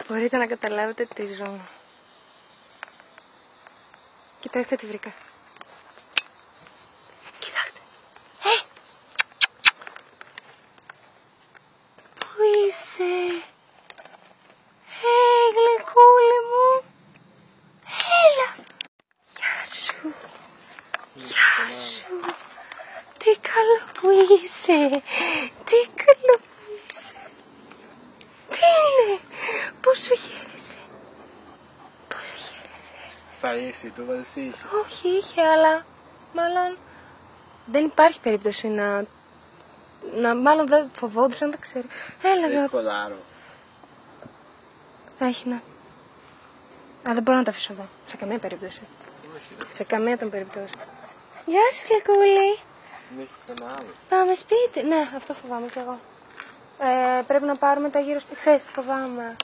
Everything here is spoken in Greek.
Μπορείτε να καταλάβετε τι ζω. Κοιτάξτε τι βρήκα. Κοιτάξτε. Πού είσαι? Γλυκούλη μου. Έλα. Γεια σου. Γεια σου. Τι καλό που είσαι. Τι καλό που είσαι. Τι είναι. Πόσο χαίρεσαι. Πόσο χαίρεσαι. Θα είσαι, το βάζεις είχε. Όχι, είχε, αλλά μάλλον δεν υπάρχει περίπτωση μάλλον δεν φοβόντουσαν, δεν ξέρω. Έλα, Έχει κολάρο. έχει, ναι. Α, δεν μπορώ να τα αφήσω εδώ, σε καμία περίπτωση. Όχι, Σε καμία των περιπτώσεων. Γεια σου, γλυκούλη. δεν έχει κανένα άλλο. Πάμε σπίτι. Ναι, αυτό φοβάμαι κι εγώ. Πρέπει να πάρουμε τα γύρω σπίτι. Ξέρεις τι φοβάμαι.